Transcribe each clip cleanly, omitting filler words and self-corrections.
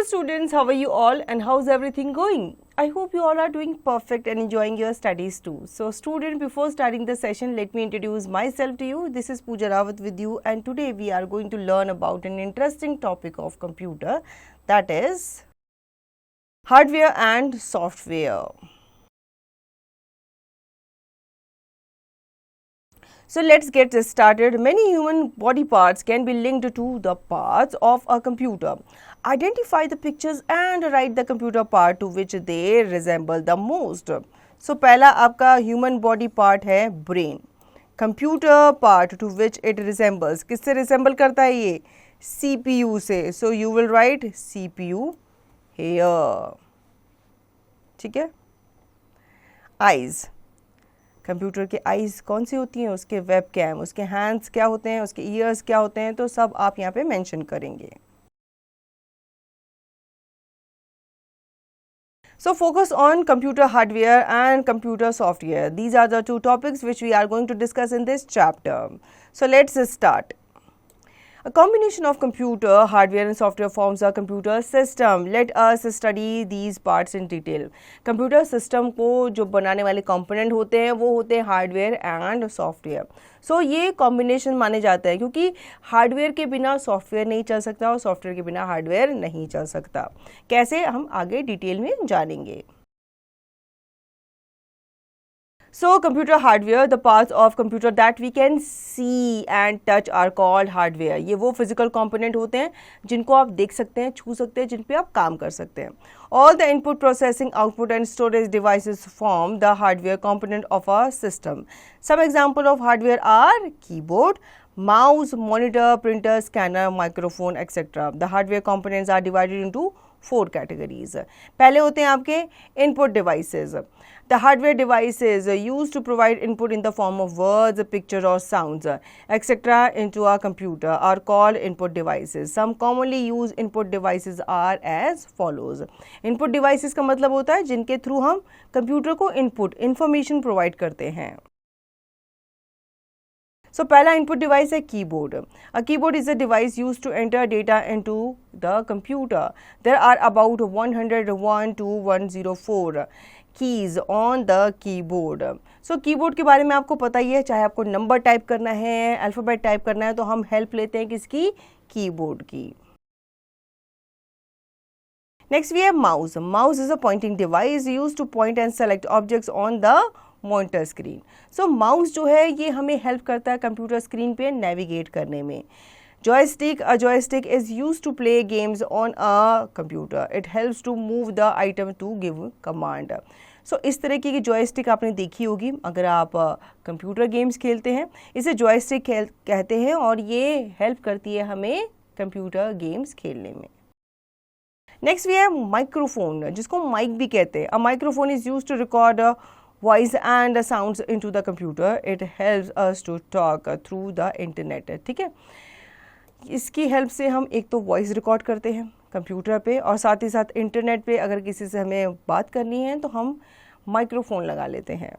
students, how are you all and how's everything going? I hope you all are doing perfect and enjoying your studies too. So student, before starting the session, let me introduce myself to you. This is Pooja Rawat with you, and today we are going to learn about an interesting topic of computer, that is hardware and software. So let's get this started. Many human body parts can be linked to the parts of a computer. Identify the pictures and write the computer part to which they resemble the most. So पहला आपका human body part है brain. Computer part to which it resembles. किससे resemble करता है ये? CPU से. So you will write CPU here. ठीक है? Eyes. कंप्यूटर के आईज कौन सी होती हैं? उसके वेब कैम, उसके हैंड्स क्या होते हैं, उसके ईयर्स क्या होते हैं, तो सब आप यहाँ पे मेंशन करेंगे. So focus on computer hardware and computer software. These are the two topics which we are going to discuss in this chapter. So let's start. A combination of computer hardware and software forms a computer system. Let us study these parts in detail. Computer system को जो बनाने वाले component होते हैं वो होते हैं hardware and software. So ये combination माने जाता है क्योंकि hardware के बिना software नहीं चल सकता और software के बिना hardware नहीं चल सकता. कैसे, हम आगे डिटेल में जानेंगे. So computer hardware, the parts of computer that we can see and touch are called hardware. ये वो physical component होते हैं जिनको आप देख सकते हैं, छू सकते हैं, जिन पे आप काम कर सकते हैं. All the input, processing, output and storage devices form the hardware component of a system. Some example of hardware are keyboard, mouse, monitor, printer, scanner, microphone, etc. The hardware components are divided into 4 categories. पहले होते हैं आपके input devices. The hardware devices used to provide input in the form of words, picture or sounds, etc. into a computer are called input devices. Some commonly used input devices are as follows. Input devices का मतलब होता है जिनके through हम computer को input, information provide करते हैं. So पहला input device है keyboard. A keyboard is a device used to enter data into the computer. There are about 101 to 104 keys on the keyboard. So keyboard के बारे में आपको पता ही है, चाहे आपको नंबर टाइप करना है, अल्फ़ाबेट टाइप करना है, तो हम हेल्प लेते हैं किसकी? कीबोर्ड की. Next we have mouse. Mouse is a pointing device used to point and select objects on the monitor screen. So mouse जो है ये हमें हेल्प करता है कंप्यूटर स्क्रीन पे नेविगेट करने में. Joystick. A joystick is used to play games on a computer. It helps to move the item to give command. So इस तरह की joystick आपने देखी होगी अगर आप कंप्यूटर गेम्स खेलते हैं. इसे joystick कहते हैं और ये हेल्प करती है हमें कंप्यूटर गेम्स खेलने में. Next we have microphone, जिसको माइक भी कहते हैं. A microphone is used to record voice and sounds into the computer. It helps us to talk through the internet. ठीक है, इसकी हेल्प से हम एक तो वॉइस रिकॉर्ड करते हैं कंप्यूटर पे और साथ ही साथ इंटरनेट पे अगर किसी से हमें बात करनी है तो हम माइक्रोफोन लगा लेते हैं.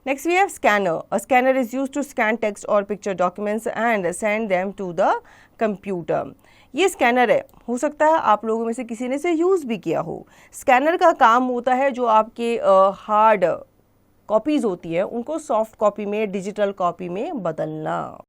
Next we have scanner. A scanner is used to scan text और picture documents and send them to the computer. ये स्कैनर है, हो सकता है आप लोगों में से किसी ने इसे यूज़ भी किया हो. स्कैनर का काम होता है जो आपके हार्ड कॉपीज़ होती हैं उनको सॉफ्ट कॉपी में, डिजिटल कॉपी में बदलना.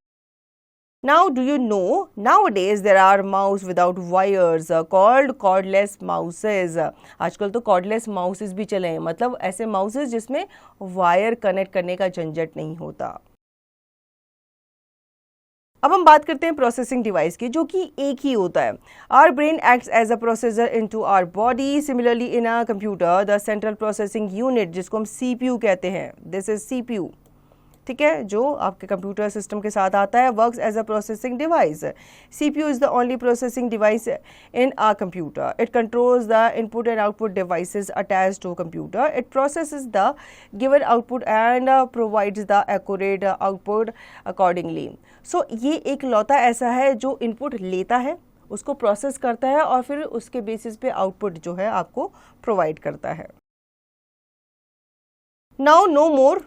Now do you know nowadays there are mouse without wires called cordless mouses. आजकल तो cordless mouses भी चले हैं, मतलब ऐसे mouses जिसमें वायर कनेक्ट करने का झंझट नहीं होता. अब हम बात करते हैं प्रोसेसिंग डिवाइस की जो कि एक ही होता है. Our brain acts as a processor into our body. Similarly in a computer the central processing unit जिसको हम CPU कहते हैं, this is CPU. ठीक है, जो आपके कंप्यूटर सिस्टम के साथ आता है, works as a processing device. CPU is the only processing device in a computer. It controls the input and output devices attached to a computer. It processes the given output and provides the accurate output accordingly. So ये एक लौता ऐसा है जो input लेता है, उसको process करता है और फिर उसके बेसिस पे आउटपुट जो है आपको प्रोवाइड करता है. Now no more.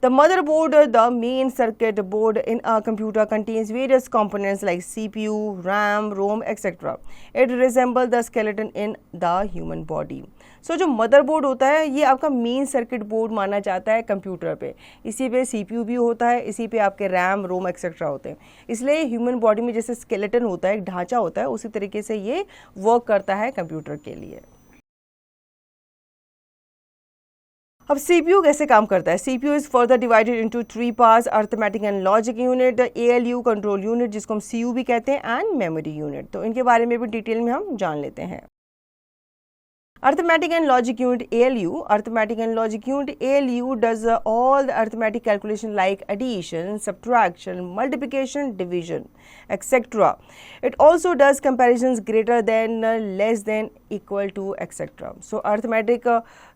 The motherboard, the main circuit board in a computer, contains various components like CPU, RAM, ROM, etc. It resembles the skeleton in the human body. So जो motherboard होता है ये आपका main circuit board माना जाता है computer पे। इसी पे CPU भी होता है, इसी पे आपके रैम, रोम एक्सेट्रा होते हैं। इसलिए ह्यूमन बॉडी में जैसे स्केलेटन होता है, एक ढांचा होता है, उसी तरीके से ये वर्क करता है कंप्यूटर के लिए। अब CPU कैसे काम करता है? CPU is further divided into 3 parts: arithmetic and logic unit, ALU control unit जिसको हम CU भी कहते हैं, एंड मेमोरी यूनिट। तो इनके बारे में भी डिटेल में हम जान लेते हैं। Arithmetic and Logic Unit ALU. Arithmetic and Logic Unit ALU does all the arithmetic calculation like addition, subtraction, multiplication, division, etc. It also does comparisons greater than, less than, equal to, etc. So arithmetic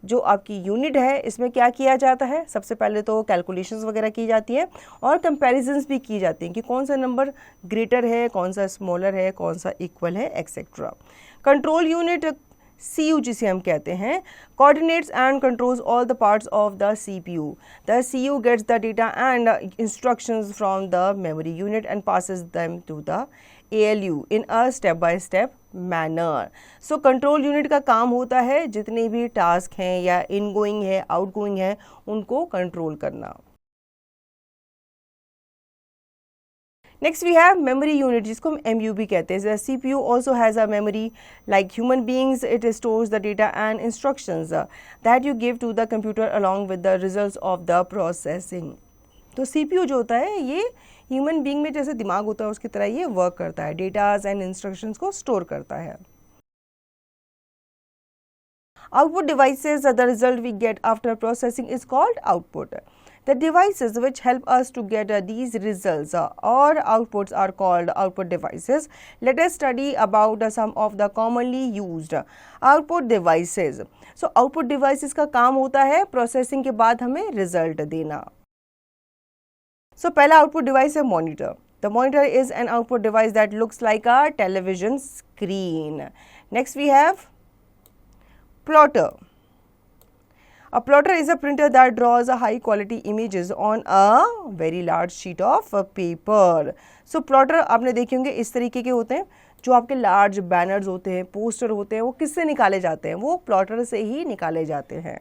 जो आपकी unit है इसमें क्या किया जाता है? सबसे पहले तो कैलकुलेशंस वगैरह की जाती है और कंपैरिजंस भी की जाती हैं कि कौन सा नंबर ग्रेटर है, कौन सा स्मॉलर है, कौन सा इक्वल है, एक्सेट्रा। कंट्रोल यूनिट CU जिसे हम कहते हैं, coordinates and controls all the parts of the CPU. The CU gets the data and instructions from the memory unit and passes them to the ALU in a step by step manner. So control unit का काम होता है जितने भी task हैं या इनगोइंग है, outgoing है, उनको कंट्रोल करना। Next we have memory unit जिसको हम MU भी कहते हैं। The CPU also has a memory like human beings. It stores the data and instructions that you give to the computer along with the results of the processing. तो CPU जो होता है ये ह्यूमन बीइंग में जैसे दिमाग होता है उसकी तरह ये वर्क करता है, डेटाज एंड इंस्ट्रक्शंस को स्टोर करता है। Output devices, the result we get after processing is called output. The devices which help us to get these results or outputs are called output devices. Let us study about some of the commonly used output devices. So output devices का काम होता है processing के बाद हमें result देना। So पहला output device है monitor. The monitor is an output device that looks like a television screen. Next we have plotter. A plotter is a printer that draws a high quality images on a very large sheet of paper. So plotter आपने देखे होंगे इस तरीके के होते हैं, जो आपके लार्ज बैनर्स होते हैं, पोस्टर होते हैं, वो किससे निकाले जाते हैं? वो प्लॉटर से ही निकाले जाते हैं।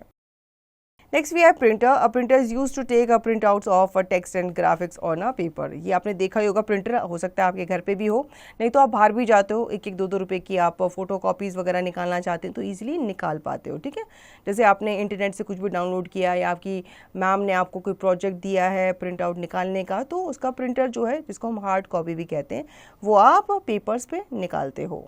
Next we have printer. A printer is used to take a printouts of a text and graphics on a paper. ये आपने देखा ही होगा, प्रिंटर हो सकता है आपके घर पे भी हो, नहीं तो आप बाहर भी जाते हो, 1-1, 2-2 रुपए की आप फोटो कॉपीज़ वगैरह निकालना चाहते हैं तो ईजिली निकाल पाते हो। ठीक है, जैसे आपने इंटरनेट से कुछ भी डाउनलोड किया या आपकी मैम ने आपको कोई प्रोजेक्ट दिया है प्रिंट आउट निकालने का, तो उसका प्रिंटर जो है जिसको हम हार्ड कॉपी भी कहते हैं वो आप पेपर्स पे निकालते हो।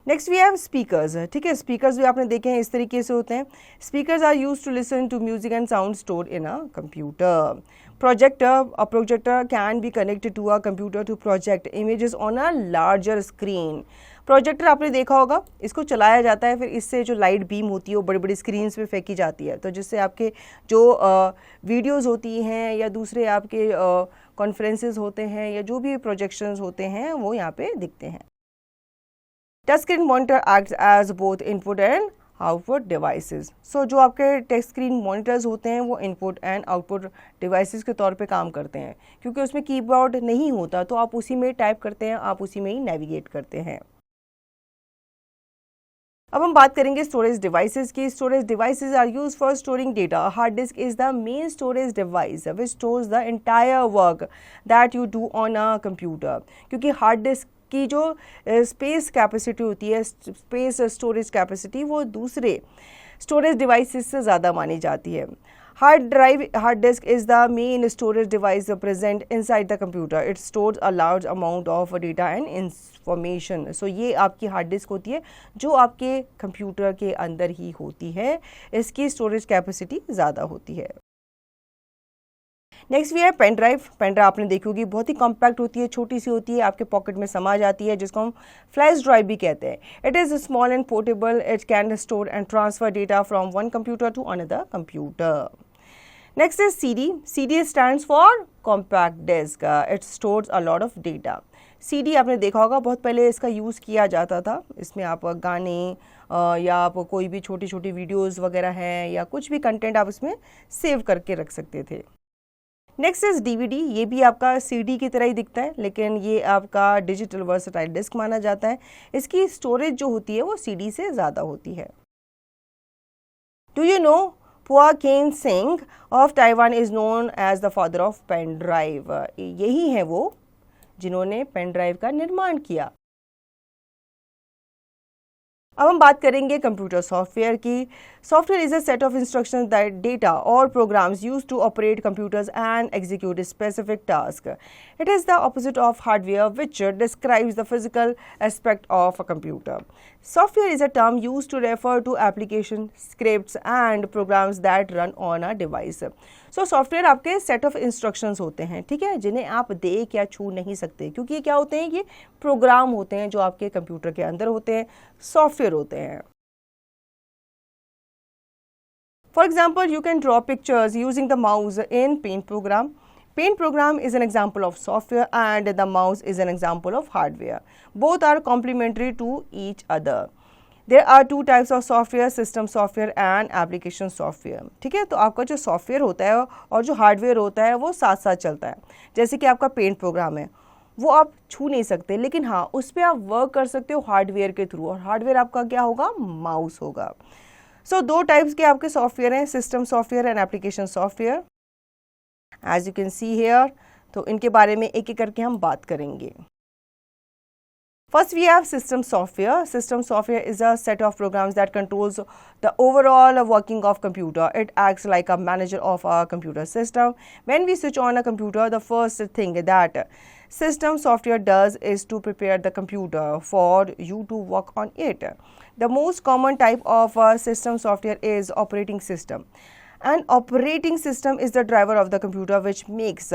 Next we have speakers. ठीक है, स्पीकर्स भी आपने देखे हैं इस तरीके से होते हैं। Speakers are used to listen to music and sound stored in a computer. Projector, a projector can be connected to a computer to project images on a larger screen. Projector आपने देखा होगा, इसको चलाया जाता है, फिर इससे जो लाइट बीम होती है वो बड़ी बड़ी स्क्रीन्स पे फेंकी जाती है, तो जिससे आपके जो वीडियोज़ होती हैं या दूसरे आपके कॉन्फ्रेंसेज होते हैं या जो भी प्रोजेक्शंस होते हैं वो यहाँ पे दिखते हैं। Touch screen monitor acts as both input and output devices. So जो आपके टच स्क्रीन मॉनिटर्स होते हैं वो इनपुट एंड आउटपुट डिवाइसेस के तौर पे काम करते हैं, क्योंकि उसमें कीबोर्ड नहीं होता तो आप उसी में टाइप करते हैं, आप उसी में ही नेविगेट करते हैं। अब हम बात करेंगे स्टोरेज डिवाइसेस की। Storage devices are used for storing data. Hard disk is the main storage device which stores the entire work that you do on a computer. क्योंकि हार्ड डिस्क की जो स्पेस कैपेसिटी होती है, space storage capacity, वो दूसरे storage devices से ज़्यादा मानी जाती है। Hard disk is the main storage device present inside the computer. It stores a large amount of data and information. So ये आपकी हार्ड डिस्क होती है जो आपके कंप्यूटर के अंदर ही होती है, इसकी स्टोरेज कैपेसिटी ज़्यादा होती है। नेक्स्ट वी है पेन ड्राइव। पेन ड्राइव आपने देखी होगी, बहुत ही कॉम्पैक्ट होती है, छोटी सी होती है, आपके पॉकेट में समा जाती है, जिसको हम फ्लैश ड्राइव भी कहते हैं। It is small and portable. It can store and transfer data from one computer to another computer. Next is CD. CD stands for compact disc. It stores a lot of data. CD आपने देखा होगा, बहुत पहले इसका use किया जाता था, इसमें आप गाने, या आप कोई भी छोटी छोटी वीडियोस वगैरह हैं या कुछ भी कंटेंट आप इसमें सेव करके रख सकते थे। Next is DVD. ये भी आपका सीडी की तरह ही दिखता है, लेकिन ये आपका डिजिटल वर्सटाइल डिस्क माना जाता है। इसकी स्टोरेज जो होती है वो सीडी से ज़्यादा होती है। Do you know Pua Khein Seng of Taiwan is known as the father of pen drive. यही है वो जिन्होंने पेन ड्राइव का निर्माण किया। अब हम बात करेंगे कंप्यूटर सॉफ्टवेयर की। Software is a set of instructions that data और programs used to operate computers and execute specific task. It is the opposite of hardware which describes the physical aspect of a computer. Software is a term used to refer to application, scripts and programs that run on a device. So software आपके set of instructions होते हैं, ठीक है, जिन्हें आप देख या छू नहीं सकते, क्योंकि ये क्या होते हैं, ये प्रोग्राम होते हैं जो आपके कंप्यूटर के अंदर होते हैं, सॉफ्टवेयर होते हैं। For example, you can draw pictures using the mouse in Paint program. Paint program is an example of software and the mouse is an example of hardware. Both are complementary to each other. There are two types of software, system software and application software. ठीक है, तो आपका जो software होता है और जो hardware होता है वो साथ साथ चलता है। जैसे कि आपका पेंट प्रोग्राम है, वो आप छू नहीं सकते, लेकिन हाँ उस पर आप वर्क कर सकते हो हार्डवेयर के थ्रू, और हार्डवेयर आपका क्या होगा, माउस होगा। सो दो टाइप्स के आपके सॉफ्टवेयर हैं, system software and application software. As you can see here, तो इनके बारे में एक एक करके हम बात करेंगे। First we have system software. System software is a set of programs that controls the overall working of computer. It acts like a manager of a computer system. When we switch on a computer, the first thing that system software does is to prepare the computer for you to work on it. The most common type of system software is operating system. An operating system is the driver of the computer which makes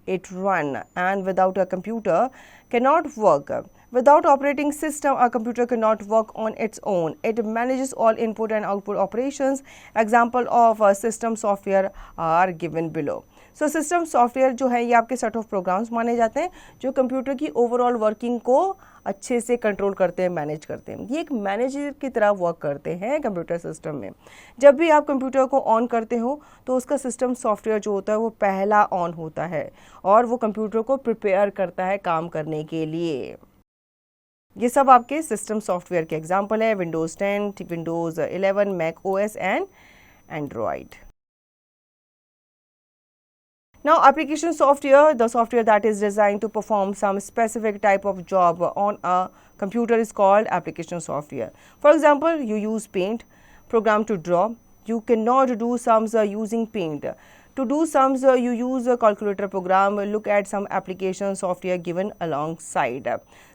it run, and without a computer cannot work. Without operating system, a computer cannot work on its own. It manages all input and output operations. Example of system software are given below. So system software जो है ये आपके set of programs माने जाते हैं जो computer की overall working को अच्छे से कंट्रोल करते हैं, मैनेज करते हैं। ये एक मैनेजर की तरह वर्क करते हैं कंप्यूटर सिस्टम में। जब भी आप कंप्यूटर को ऑन करते हो तो उसका सिस्टम सॉफ्टवेयर जो होता है वो पहला ऑन होता है और वो कंप्यूटर को प्रिपेयर करता है काम करने के लिए। ये सब आपके सिस्टम सॉफ्टवेयर के एग्जाम्पल है, Windows 10, Windows 11, Mac OS and Android. Now application software, the software that is designed to perform some specific type of job on a computer is called application software. For example, you use Paint program to draw. You cannot do sums using Paint. To do sums, you use a calculator program. Look at some application software given alongside.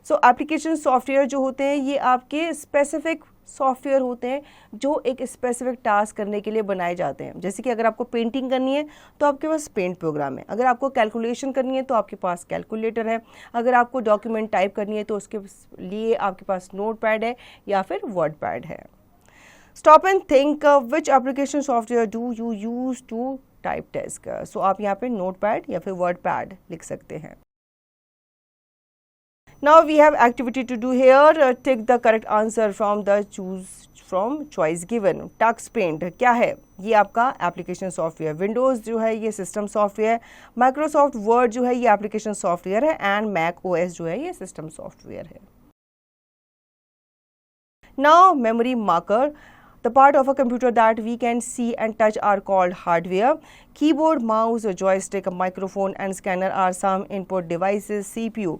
So application software जो होते हैं ये आपके specific software होते हैं जो एक specific task करने के लिए बनाए जाते हैं। जैसे कि अगर आपको पेंटिंग करनी है तो आपके पास पेंट प्रोग्राम है, अगर आपको कैलकुलेशन करनी है तो आपके पास कैलकुलेटर है, अगर आपको डॉक्यूमेंट टाइप करनी है तो उसके लिए आपके पास नोट पैड है या फिर वर्ड पैड है। Stop and think, which application software do you use to type test. So आप यहाँ पे नोट पैड या फिर वर्ड पैड लिख सकते हैं। Now we have activity to do here. Take the correct answer from the choice given. Tux Paint क्या है? ये आपका एप्लीकेशन सॉफ्टवेयर। विंडोज़ जो है ये सिस्टम सॉफ्टवेयर, माइक्रोसॉफ्ट वर्ड जो है ये एप्लीकेशन सॉफ्टवेयर है एंड मैक ओएस जो है ये सिस्टम सॉफ्टवेयर है। Now memory marker. The part of a computer that we can see and touch are called hardware. Keyboard, mouse, joystick, microphone and scanner are some input devices. CPU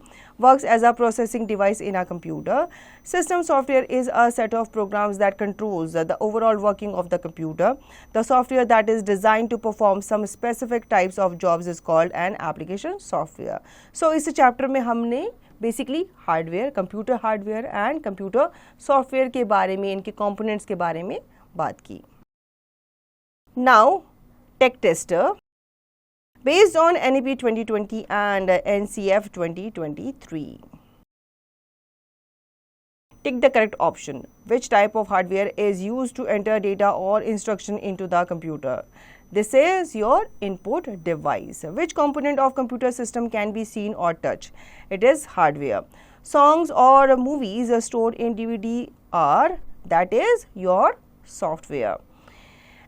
works as a processing device in a computer. System software is a set of programs that controls the overall working of the computer. The software that is designed to perform some specific types of jobs is called an application software. So इस chapter में हमने basically hardware, computer hardware and computer software के बारे में, इनके components के बारे में बात की। Now tech tester based on NEP 2020 and NCF 2023। Tick the correct option. Which type of hardware is used to enter data or instruction into the computer? This is your input device. Which component of computer system can be seen or touched? It is hardware. Songs or movies stored in DVD are that is your software.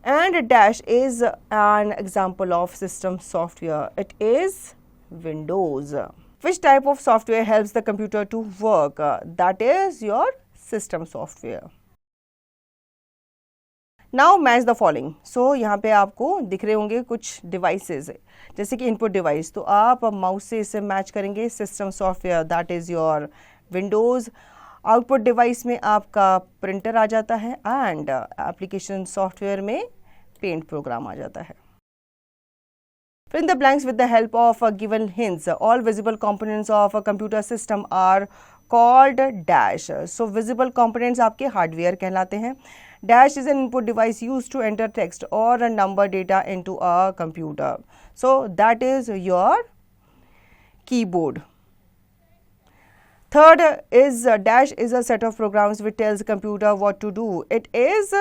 And dash is an example of system software. It is Windows. Which type of software helps the computer to work? That is your system software. Now match the following. So यहाँ पे आपको दिख रहे होंगे कुछ devices, जैसे कि input device, तो आप माउस से इसे मैच करेंगे. System software that is your Windows. Output device में आपका प्रिंटर आ जाता है एंड एप्लीकेशन सॉफ्टवेयर में पेंट प्रोग्राम आ जाता है. Fill in the blanks with the help of given hints. All visible components of a computer system are called dash. So visible components आपके hardware कहलाते हैं. Dash is an input device used to enter text or a number data into a computer. So that is your keyboard. Third is dash is a set of programs which tells computer what to do. It is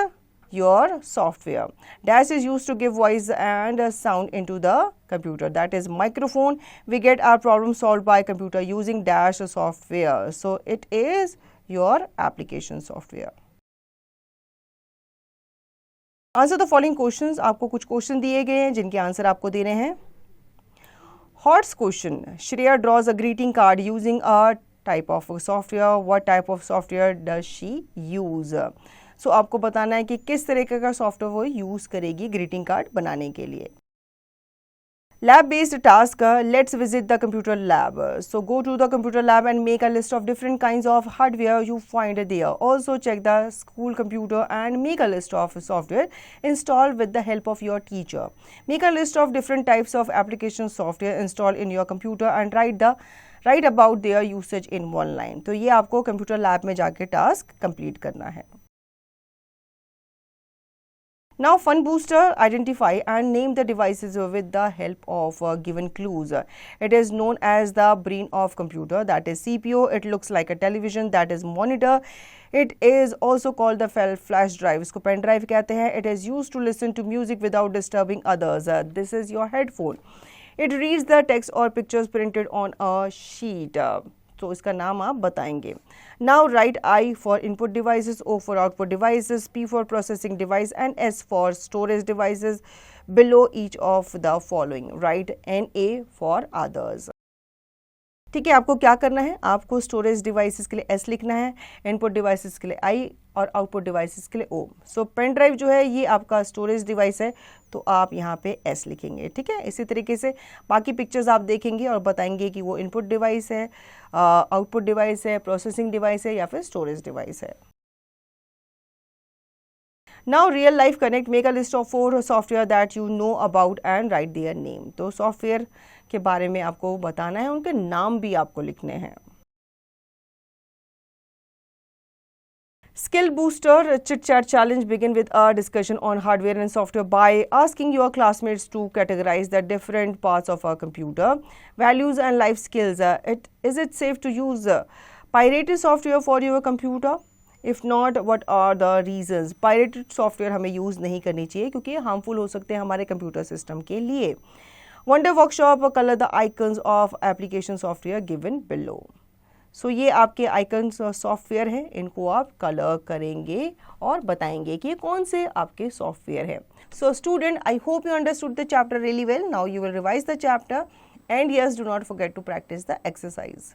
your software. Dash is used to give voice and sound into the computer. That is microphone. We get our problem solved by computer using dash software. So it is your application software. Answer the following questions. आपको कुछ question दिए गए हैं जिनके answer आपको देने हैं. Hort's question. Shreya draws a greeting card using a type of software. What type of software does she use? So आपको बताना है कि किस तरीके का सॉफ्टवेयर वो यूज़ करेगी ग्रीटिंग कार्ड बनाने के लिए. Lab based task. Let's visit the computer lab. So go to the computer lab and make a list of different kinds of hardware you find there. Also check the school computer and make a list of software installed with the help of your teacher. Make a list of different types of application software installed in your computer and write about their usage in one line. तो ये आपको computer lab में जाके task complete करना है. Now fun booster, identify and name the devices with the help of given clues. It is known as the brain of computer, that is CPU. It looks like a television, that is monitor. It is also called the flash drive. इसको pen drive कहते हैं. It is used to listen to music without disturbing others. This is your headphone. It reads the text or pictures printed on a sheet. तो इसका नाम आप बताएंगे. Now write I for input devices, O for output devices, P for processing device and S for storage devices below each of the following. Write NA for others. ठीक है, आपको क्या करना है, आपको स्टोरेज डिवाइसेस के लिए एस लिखना है, इनपुट डिवाइसेस के लिए आई और आउटपुट डिवाइसेस के लिए ओ. सो पेन ड्राइव जो है ये आपका स्टोरेज डिवाइस है, तो आप यहाँ पे एस लिखेंगे. ठीक है, इसी तरीके से बाकी पिक्चर्स आप देखेंगे और बताएंगे कि वो इनपुट डिवाइस है, आउटपुट डिवाइस है, प्रोसेसिंग डिवाइस है या फिर स्टोरेज डिवाइस है. Now real life connect, make a list of 4 software that you know about and write their name. तो सॉफ्टवेयर के बारे में आपको बताना है, उनके नाम भी आपको लिखने हैं. Skill booster chit chat challenge begin with a discussion on hardware and software by asking your classmates to categorize the different parts of a computer, values and life skills. Is it safe to use pirated software for your computer? If not, what are the reasons? Pirated software हमें use नहीं करनी चाहिए क्योंकि ये harmful हो सकते हैं हमारे कंप्यूटर सिस्टम के लिए. Wonder workshop, color the icons of application software given below. So ये आपके आइकन्स सॉफ्टवेयर हैं, इनको आप कलर करेंगे और बताएंगे कि ये कौन से आपके सॉफ्टवेयर हैं. So student, I hope you understood the chapter really well. Now you will revise the chapter and yes, do not forget to practice the exercise.